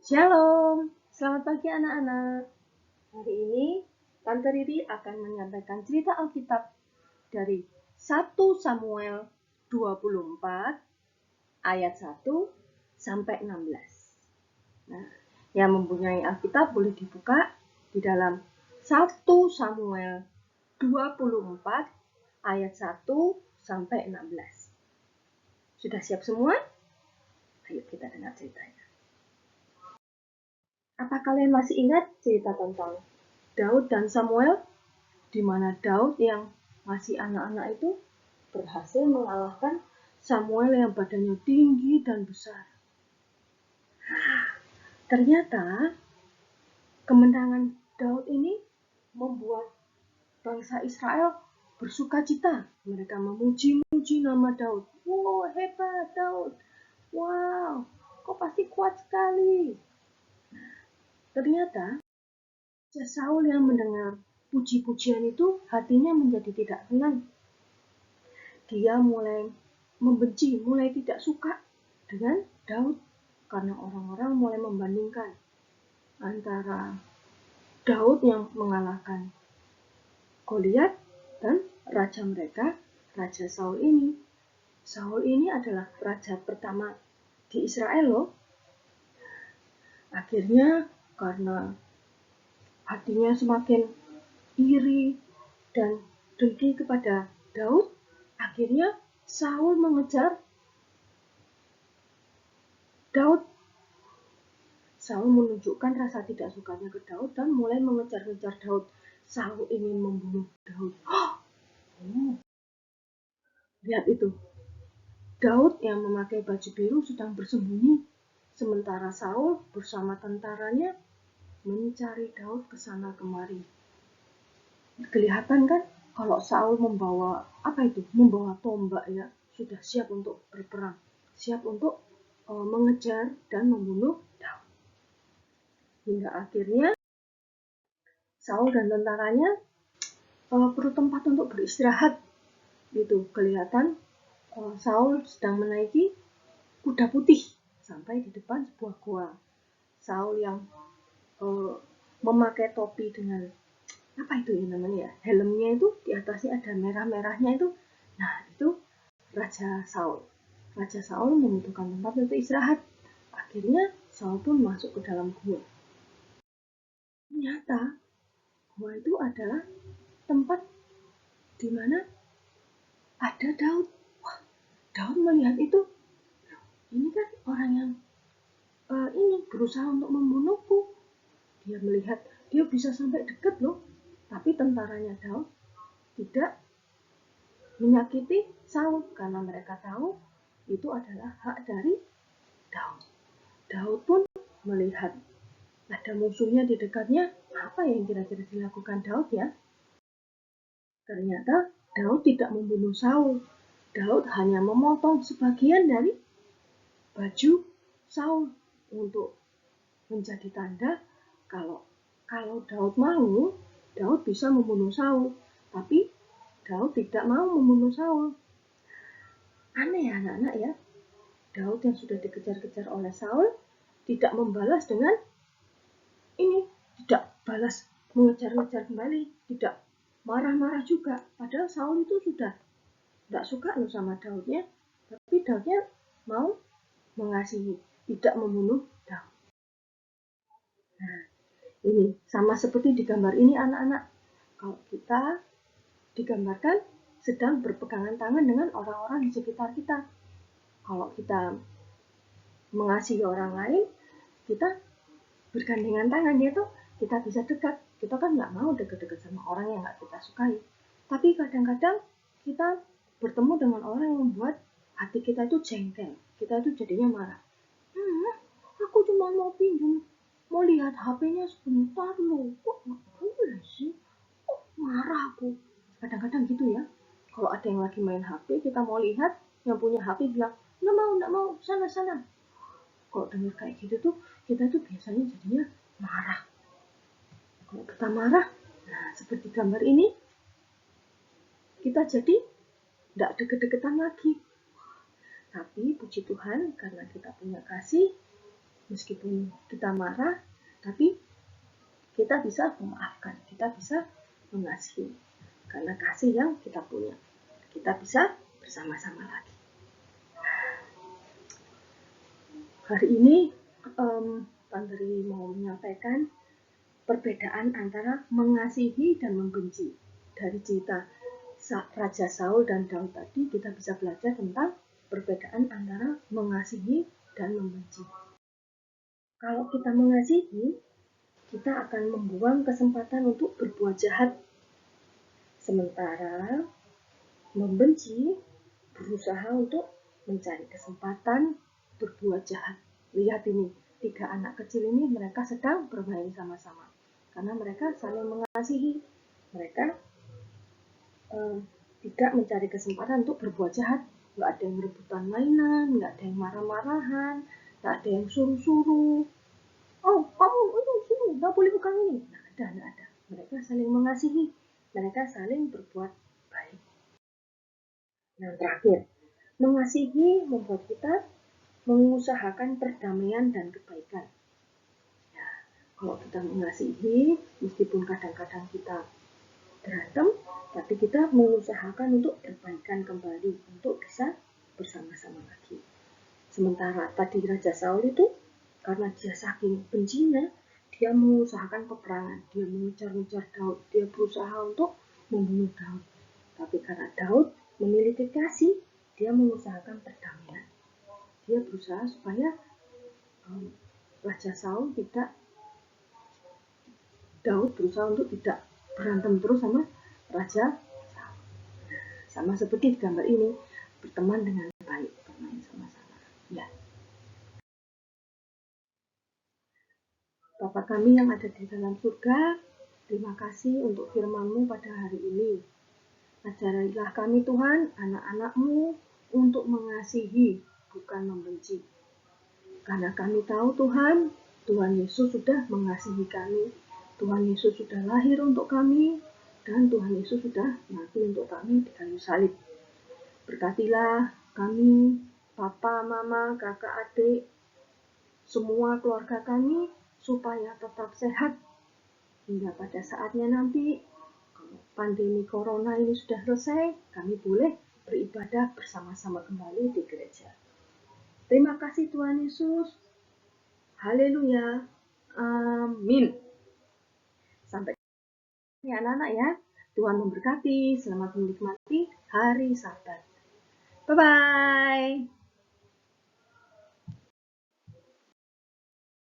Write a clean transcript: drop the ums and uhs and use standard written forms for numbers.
Shalom, selamat pagi anak-anak. Hari ini Tante Riri akan menyampaikan cerita Alkitab dari 1 Samuel 24 ayat 1 sampai 16. Nah, yang mempunyai Alkitab boleh dibuka di dalam 1 Samuel 24 ayat 1 sampai 16. Sudah siap semua? Ayo kita dengar ceritanya. Apa kalian masih ingat cerita tentang Daud dan Samuel, di mana Daud yang masih anak-anak itu berhasil mengalahkan Samuel yang badannya tinggi dan besar. Ternyata kemenangan Daud ini membuat bangsa Israel bersuka cita. Mereka memuji-muji nama Daud. Wow, hebat Daud. Wow, kau pasti kuat sekali. Ternyata Saul yang mendengar puji-pujian itu hatinya menjadi tidak tenang. Dia mulai membenci, mulai tidak suka dengan Daud karena orang-orang mulai membandingkan antara Daud yang mengalahkan Goliat dan raja mereka, Raja Saul ini. Saul ini adalah raja pertama di Israel loh. Akhirnya karena hatinya semakin iri dan dengki kepada Daud, akhirnya Saul mengejar Daud. Saul menunjukkan rasa tidak sukanya ke Daud dan mulai mengejar-ngejar Daud. Saul ingin membunuh Daud. Lihat itu. Daud yang memakai baju biru sedang bersembunyi, sementara Saul bersama tentaranya mencari Daud ke sana kemari. Kelihatan kan kalau Saul membawa membawa tombak ya, sudah siap untuk berperang, siap untuk mengejar dan membunuh Daud. Hingga akhirnya Saul dan tentaranya perlu tempat untuk beristirahat. Itu kelihatan Saul sedang menaiki kuda putih sampai di depan sebuah gua. Saul yang memakai topi dengan helmnya itu di atasnya ada merah-merahnya itu. Nah, itu Raja Saul. Raja Saul membutuhkan tempat untuk istirahat. Akhirnya Saul pun masuk ke dalam gua. Ternyata gua itu adalah tempat di mana ada Daud. Wah, Daud melihat itu. Ini kan orang yang ini berusaha untuk membunuhku. Dia melihat dia bisa sampai dekat loh. Tapi tentaranya Daud tidak menyakiti Saul karena mereka tahu itu adalah hak dari Daud. Daud pun melihat ada musuhnya di dekatnya, apa yang kira-kira dilakukan Daud ya? Ternyata Daud tidak membunuh Saul. Daud hanya memotong sebagian dari baju Saul untuk menjadi tanda kalau Daud mau, Daud bisa membunuh Saul. Tapi Daud tidak mau membunuh Saul. Aneh ya anak-anak ya. Daud yang sudah dikejar-kejar oleh Saul tidak membalas dengan ini, tidak balas mengejar-ngejar kembali, tidak marah-marah juga. Padahal Saul itu sudah tidak suka loh sama Daudnya, tapi Daudnya mau mengasihi, tidak membunuh Daud. Nah, ini sama seperti di gambar ini anak-anak. Kalau kita digambarkan sedang berpegangan tangan dengan orang-orang di sekitar kita. Kalau kita mengasihi orang lain, kita bergandengan tangan, yaitu kita bisa dekat. Kita kan nggak mau dekat-dekat sama orang yang nggak kita sukai. Tapi kadang-kadang kita bertemu dengan orang yang membuat hati kita itu jengkel. Kita itu jadinya marah. Aku cuma mau pinjam, mau lihat HP-nya sebentar loh. Kok nggak boleh sih? Kok marah aku? Kadang-kadang gitu ya. Kalau ada yang lagi main HP, kita mau lihat, yang punya HP bilang, nggak mau, sana. Kalau dengar kayak gitu tuh, kita tuh biasanya jadinya marah. Kalau kita marah, nah seperti gambar ini, kita jadi tidak deket-deketan lagi. Tapi puji Tuhan, karena kita punya kasih, meskipun kita marah, tapi kita bisa memaafkan, kita bisa mengasihi. Karena kasih yang kita punya, kita bisa bersama-sama lagi. Hari ini Tante Riri mau menyampaikan perbedaan antara mengasihi dan membenci. Dari cerita Raja Saul dan Daud tadi, kita bisa belajar tentang perbedaan antara mengasihi dan membenci. Kalau kita mengasihi, kita akan membuang kesempatan untuk berbuat jahat. Sementara membenci berusaha untuk mencari kesempatan berbuat jahat. Lihat ini, 3 anak kecil ini mereka sedang bermain sama-sama. Karena mereka saling mengasihi. Mereka tidak mencari kesempatan untuk berbuat jahat. Nggak ada yang rebutan mainan, nggak ada yang marah-marahan, nggak ada yang suruh-suruh. Oh, kamu itu sini, nggak boleh bukan ini. Nggak ada. Mereka saling mengasihi, mereka saling berbuat baik. Yang terakhir, mengasihi membuat kita mengusahakan perdamaian dan kebaikan. Ya, kalau kita mengasihi, meskipun kadang-kadang kita berantem, tapi kita mengusahakan untuk perbaikan kembali, untuk bisa bersama-sama lagi. Sementara tadi Raja Saul itu, karena dia saking bencinya, dia mengusahakan peperangan, dia mengejar-ngejar Daud, dia berusaha untuk membunuh Daud. Tapi karena Daud memiliki kasih, dia mengusahakan perdamaian. Dia berusaha supaya Raja Saul tidak, Daud berusaha untuk tidak berantem terus sama Raja Saul. Sama seperti di gambar ini, berteman dengan baik, bermain sama-sama. Ya. Bapa kami yang ada di dalam surga, terima kasih untuk firman-Mu pada hari ini. Ajarilah kami Tuhan, anak-anak-Mu, untuk mengasihi, bukan membenci. Karena kami tahu Tuhan, Tuhan Yesus sudah mengasihi kami. Tuhan Yesus sudah lahir untuk kami, dan Tuhan Yesus sudah mati untuk kami di kayu salib. Berkatilah kami, papa, mama, kakak, adik, semua keluarga kami, supaya tetap sehat hingga pada saatnya nanti, kalau pandemi corona ini sudah selesai, kami boleh beribadah bersama-sama kembali di gereja. Terima kasih Tuhan Yesus. Haleluya. Amin. Sampai ya anak-anak ya. Tuhan memberkati. Selamat menikmati hari Sabat. Bye-bye.